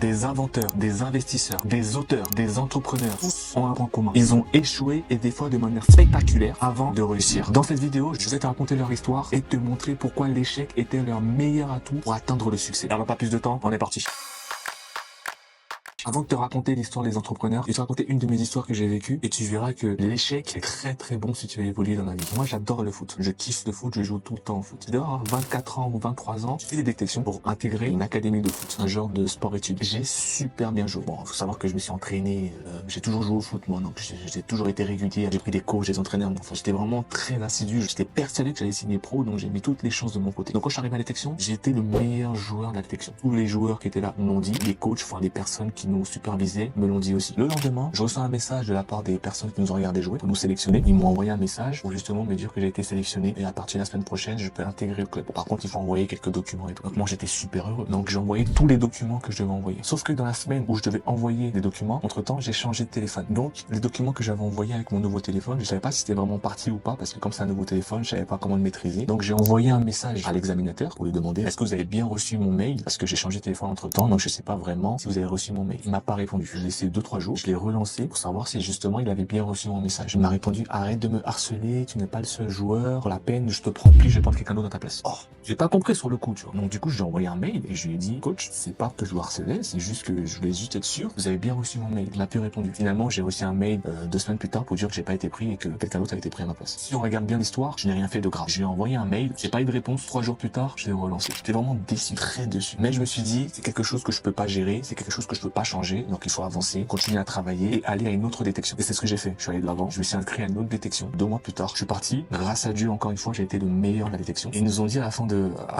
des inventeurs, des investisseurs, des auteurs, des entrepreneurs, tous ont un point commun. Ils ont échoué et des fois de manière spectaculaire avant de réussir. Dans cette vidéo, je vais te raconter leur histoire et te montrer pourquoi l'échec était leur meilleur atout pour atteindre le succès. Alors pas plus de temps, on est parti. Avant de te raconter l'histoire des entrepreneurs, je vais te raconter une de mes histoires que j'ai vécues et tu verras que l'échec est très bon si tu veux évoluer dans la vie. Moi, j'adore le foot. Je kiffe le foot, je joue tout le temps au foot. Tu dois avoir 24 ans ou 23 ans, tu fais des détections pour intégrer une académie de foot, un genre de sport-études. J'ai super bien joué. Bon, faut savoir que je me suis entraîné, j'ai toujours joué au foot, moi, donc j'ai toujours été régulier. J'ai pris des coachs, des entraîneurs. Enfin, j'étais vraiment très assidu. J'étais persuadé que j'allais signer pro, donc j'ai mis toutes les chances de mon côté. Donc quand je suis arrivé à la détection, j'ai été le meilleur joueur de la détection. Tous les joueurs qui étaient là m'ont dit, les coachs, enfin les personnes qui nous supervisaient, me l'ont dit aussi. Le lendemain, je reçois un message de la part des personnes qui nous ont regardé jouer pour nous sélectionner. Ils m'ont envoyé un message pour justement me dire que j'ai été sélectionné et à partir de la semaine prochaine, je peux intégrer le club. Par contre, il faut envoyer quelques documents et tout. Donc moi, j'étais super heureux. Donc j'ai envoyé tous les documents que je devais envoyer. Sauf que dans la semaine où je devais envoyer des documents, entre-temps, j'ai changé de téléphone. Donc les documents que j'avais envoyés avec mon nouveau téléphone, je savais pas si c'était vraiment parti ou pas parce que comme c'est un nouveau téléphone, je savais pas comment le maîtriser. Donc j'ai envoyé un message à l'examinateur pour lui demander est-ce que vous avez bien reçu mon mail parce que j'ai changé de téléphone entre-temps. Donc je sais pas vraiment si vous avez reçu mon mail. Il m'a pas répondu. Je l'ai laissé 2-3 jours. Je l'ai relancé pour savoir si justement il avait bien reçu mon message. Il m'a répondu arrête de me harceler, tu n'es pas le seul joueur, pour la peine je te prends plus, je vais prendre quelqu'un d'autre à ta place. Oh, j'ai pas compris sur le coup, tu vois. Donc du coup j'ai envoyé un mail et je lui ai dit coach, c'est pas que je vous harcelais, c'est juste que je voulais juste être sûr, vous avez bien reçu mon mail. Il m'a plus répondu. Finalement j'ai reçu un mail 2 semaines plus tard pour dire que j'ai pas été pris et que quelqu'un d'autre a été pris à ma place. Si on regarde bien l'histoire, je n'ai rien fait de grave. Je lui ai envoyé un mail, j'ai pas eu de réponse, 3 jours plus tard, je l'ai relancé. J'étais vraiment déçu, très dessus. Mais je me suis dit c'est quelque chose que je peux pas gérer, c'est quelque chose que je peux pas changer, donc il faut avancer, continuer à travailler et aller à une autre détection. Et c'est ce que j'ai fait. Je suis allé de l'avant, je me suis inscrit à une autre détection. 2 mois plus tard, je suis parti. Grâce à Dieu, encore une fois, j'ai été le meilleur de la détection. Et ils nous ont dit à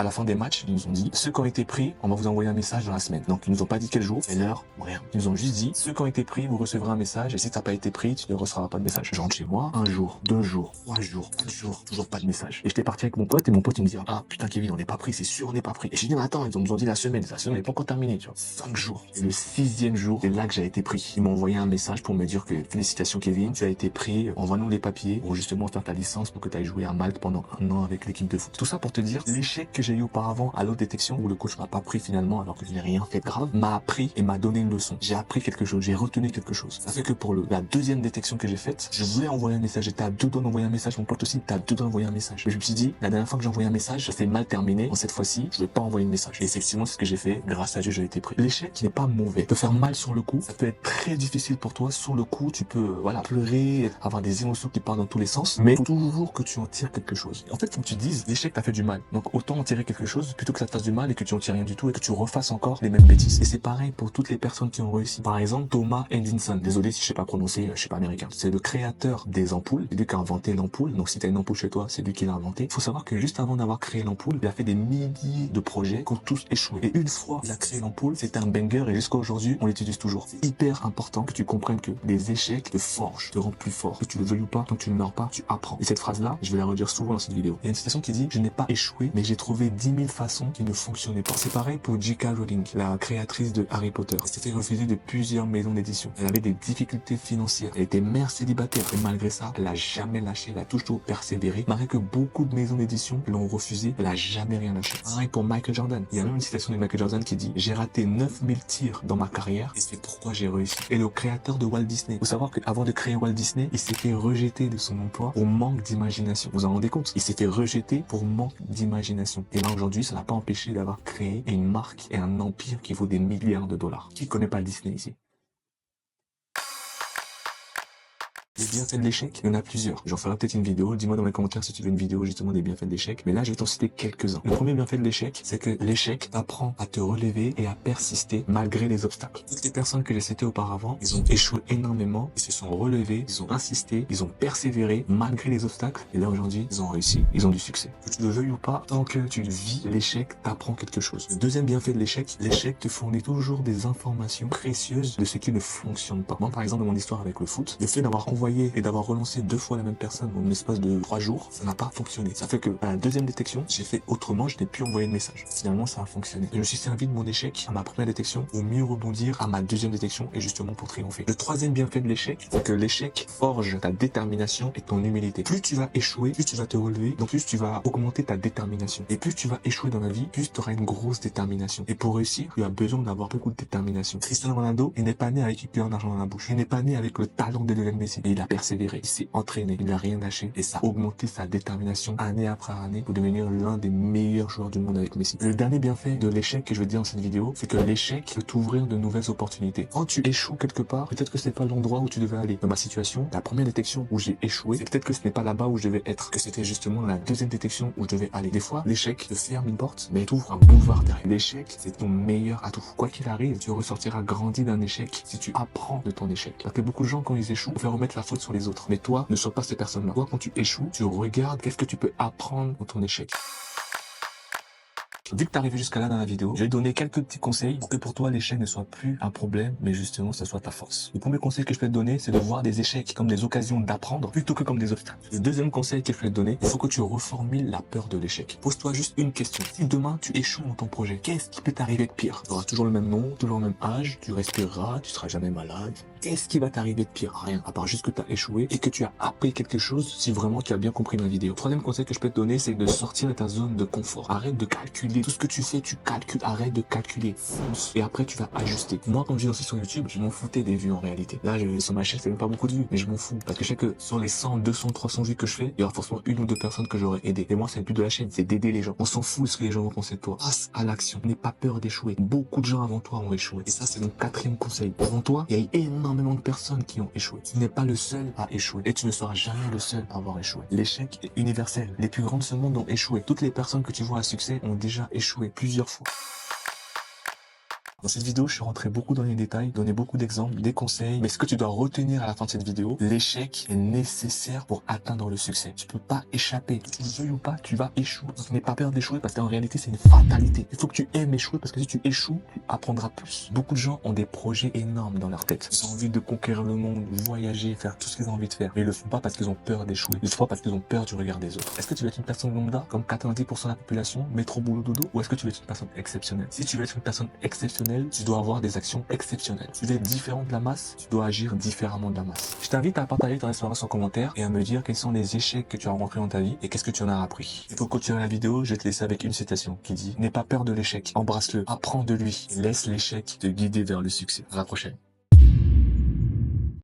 la fin des matchs, ils nous ont dit, ceux qui ont été pris, on va vous envoyer un message dans la semaine. Donc, ils nous ont pas dit quel jour, et l'heure, rien. Ils nous ont juste dit, ceux qui ont été pris, vous recevrez un message, et si t'as pas été pris, tu ne recevras pas de message. Je rentre chez moi, 1 jour, 2 jours, 3 jours, 4 jours, toujours pas de message. Et j'étais parti avec mon pote, et mon pote, il me dit, ah, putain, Kevin, on n'est pas pris, c'est sûr, on n'est pas pris. Et j'ai dit, mais attends, ils nous ont dit la semaine n'est pas encore terminée, tu vois. 5 jours. Et le 6e jour, c'est là que j'ai été pris. Ils m'ont envoyé un message pour me dire que, félicitations Kevin, tu as été pris, envoie-nous les papiers pour justement faire ta licence pour que tu ailles jouer à Malte pendant 1 an avec l'équipe de foot. Tout ça pour te dire, l'échec que j'ai eu auparavant à l'autre détection où le coach m'a pas pris finalement alors que je n'ai rien fait de grave, m'a appris et m'a donné une leçon. J'ai appris quelque chose, j'ai retenu quelque chose. Ça fait que pour la 2e détection que j'ai faite, je voulais envoyer un message, j'étais à 2 doigts d'envoyer un message, mon pote aussi était à 2 doigts d'envoyer un message. Mais je me suis dit, la dernière fois que j'ai envoyé un message, ça s'est mal terminé. En cette fois-ci, je vais pas envoyer de message. Et effectivement, c'est ce que j'ai fait. Grâce à Dieu, j'ai été pris. L'échec n'est pas mauvais. Te faire mal sur le coup, ça peut être très difficile pour toi. Sur le coup, tu peux, pleurer, avoir des émotions qui partent dans tous les sens, mais faut toujours que tu en tires quelque chose. En fait, faut que tu dises, l'échec t'a fait du mal. Donc, autant en tirer quelque chose plutôt que ça te fasse du mal et que tu en tires rien du tout et que tu refasses encore les mêmes bêtises. Et c'est pareil pour toutes les personnes qui ont réussi. Par exemple, Thomas Edison. Désolé si je sais pas prononcer, je suis pas américain. C'est le créateur des ampoules. C'est lui qui a inventé l'ampoule. Donc, si t'as une ampoule chez toi, c'est lui qui l'a inventé. Il faut savoir que juste avant d'avoir créé l'ampoule, il a fait des milliers de projets qui ont tous échoué. Et une fois il a créé l'ampoule, c'était un banger et jusqu'à aujourd'hui, on l'utilise toujours. C'est hyper important que tu comprennes que les échecs te forgent, te rendent plus fort. Que tu le veuilles ou pas, tant que tu ne meurs pas, tu apprends. Et cette phrase-là, je vais la redire souvent dans cette vidéo. Il y a une citation qui dit, je n'ai pas échoué, mais j'ai trouvé 10 000 façons qui ne fonctionnaient pas. C'est pareil pour J.K. Rowling, la créatrice de Harry Potter. Elle s'était fait refuser de plusieurs maisons d'édition. Elle avait des difficultés financières. Elle était mère célibataire. Et malgré ça, elle a jamais lâché. Elle a toujours persévéré. Malgré que beaucoup de maisons d'édition l'ont refusé, elle a jamais rien lâché. Pareil pour Michael Jordan. Il y a même une citation de Michael Jordan qui dit, j'ai raté 9000 tirs dans ma carrière et c'est pourquoi j'ai réussi. Et le créateur de Walt Disney. Faut savoir qu'avant de créer Walt Disney, il s'est fait rejeter de son emploi pour manque d'imagination. Vous en rendez compte? Il s'est fait rejeter pour manque d'imagination. Et là aujourd'hui, ça n'a pas empêché d'avoir créé une marque et un empire qui vaut des milliards de dollars. Qui connaît pas Disney ici? Les bienfaits de l'échec, il y en a plusieurs. J'en ferai peut-être une vidéo. Dis-moi dans les commentaires si tu veux une vidéo justement des bienfaits de l'échec. Mais là, je vais t'en citer quelques-uns. Le premier bienfait de l'échec, c'est que l'échec t'apprend à te relever et à persister malgré les obstacles. Toutes les personnes que j'ai citées auparavant, ils ont échoué énormément, ils se sont relevés, ils ont insisté, ils ont persévéré malgré les obstacles. Et là, aujourd'hui, ils ont réussi, ils ont du succès. Que tu le veuilles ou pas, tant que tu vis l'échec, t'apprends quelque chose. Le deuxième bienfait de l'échec te fournit toujours des informations précieuses de ce qui ne fonctionne pas. Moi, par exemple, dans mon histoire avec le foot, le fait d'avoir envoyé envoyé et d'avoir relancé 2 fois la même personne en l'espace de 3 jours, ça n'a pas fonctionné. Ça fait que à la deuxième détection, j'ai fait autrement, je n'ai plus envoyé de message. Finalement, ça a fonctionné. Je me suis servi de mon échec à ma première détection pour mieux rebondir à ma deuxième détection et justement pour triompher. Le troisième bienfait de l'échec, c'est que l'échec forge ta détermination et ton humilité. Plus tu vas échouer, plus tu vas te relever, donc plus tu vas augmenter ta détermination. Et plus tu vas échouer dans la vie, plus tu auras une grosse détermination. Et pour réussir, tu as besoin d'avoir beaucoup de détermination. Cristiano Ronaldo, il n'est pas né avec un argent dans la bouche. Il n'est pas né avec le talent de Lionel Messi. Et il a persévéré, il s'est entraîné, il n'a rien lâché et ça a augmenté sa détermination année après année pour devenir l'un des meilleurs joueurs du monde avec Messi. Le dernier bienfait de l'échec que je veux dire dans cette vidéo, c'est que l'échec peut t'ouvrir de nouvelles opportunités. Quand tu échoues quelque part, peut-être que c'est pas l'endroit où tu devais aller. Dans ma situation, la première détection où j'ai échoué, c'est peut-être que ce n'est pas là-bas où je devais être, que c'était justement la deuxième détection où je devais aller. Des fois, l'échec te ferme une porte, mais t'ouvre un boulevard derrière. L'échec, c'est ton meilleur atout. Quoi qu'il arrive, tu ressortiras grandi d'un échec si tu apprends de ton échec. Parce que beaucoup de gens, quand ils échouent, vont remettre la faute sur les autres. Mais toi, ne sois pas ces personnes-là. Toi, quand tu échoues, tu regardes qu'est-ce que tu peux apprendre de ton échec. Vu que t'es arrivé jusqu'à là dans la vidéo, je vais te donner quelques petits conseils pour que pour toi l'échec ne soit plus un problème, mais justement ça soit ta force. Le premier conseil que je peux te donner, c'est de voir des échecs comme des occasions d'apprendre plutôt que comme des obstacles. Le deuxième conseil que je vais te donner, il faut que tu reformules la peur de l'échec. Pose-toi juste une question. Si demain tu échoues dans ton projet, qu'est-ce qui peut t'arriver de pire? Tu auras toujours le même nom, toujours le même âge, tu respireras, tu seras jamais malade. Qu'est-ce qui va t'arriver de pire? Rien. À part juste que tu as échoué et que tu as appris quelque chose si vraiment tu as bien compris ma vidéo. Le troisième conseil que je peux te donner, c'est de sortir de ta zone de confort. Arrête de calculer. Tout ce que tu fais, tu calcules. Arrête de calculer. Fonce. Et après, tu vas ajuster. Moi, quand je lancé sur YouTube, je m'en foutais des vues en réalité. Là, sur ma chaîne, c'est même pas beaucoup de vues, mais je m'en fous. Parce que je sais que sur les 100, 200, 300 vues que je fais, il y aura forcément une ou deux personnes que j'aurais aidé. Et moi, c'est le but de la chaîne, c'est d'aider les gens. On s'en fout de ce que les gens vont penser de toi. Passe à l'action. N'aie pas peur d'échouer. Beaucoup de gens avant toi ont échoué. Et ça, c'est mon quatrième conseil. Avant toi, il y a eu énormément de personnes qui ont échoué. Tu n'es pas le seul à échouer. Et tu ne seras jamais le seul à avoir échoué. L'échec est universel. Les plus grands de ce monde ont échoué. Toutes les personnes que tu vois à succès ont déjà échoué plusieurs fois. Dans cette vidéo, je suis rentré beaucoup dans les détails, donné beaucoup d'exemples, des conseils. Mais ce que tu dois retenir à la fin de cette vidéo, l'échec est nécessaire pour atteindre le succès. Tu peux pas échapper. Que tu le veuilles ou pas, tu vas échouer. Donc n'aie pas peur d'échouer parce qu'en réalité, c'est une fatalité. Il faut que tu aimes échouer parce que si tu échoues, tu apprendras plus. Beaucoup de gens ont des projets énormes dans leur tête. Ils ont envie de conquérir le monde, voyager, faire tout ce qu'ils ont envie de faire. Mais ils le font pas parce qu'ils ont peur d'échouer. Ils le font pas parce qu'ils ont peur du regard des autres. Est-ce que tu veux être une personne lambda, comme 90% de la population, métro boulot dodo, ou est-ce que tu veux être une personne exceptionnelle? Si tu veux être une personne exceptionnelle, tu dois avoir des actions exceptionnelles. Si tu veux être différent de la masse, tu dois agir différemment de la masse. Je t'invite à partager ton expérience en commentaire et à me dire quels sont les échecs que tu as rencontrés dans ta vie et qu'est-ce que tu en as appris. Et pour continuer la vidéo, je vais te laisser avec une citation qui dit: n'aie pas peur de l'échec, embrasse-le, apprends de lui et laisse l'échec te guider vers le succès. À la prochaine.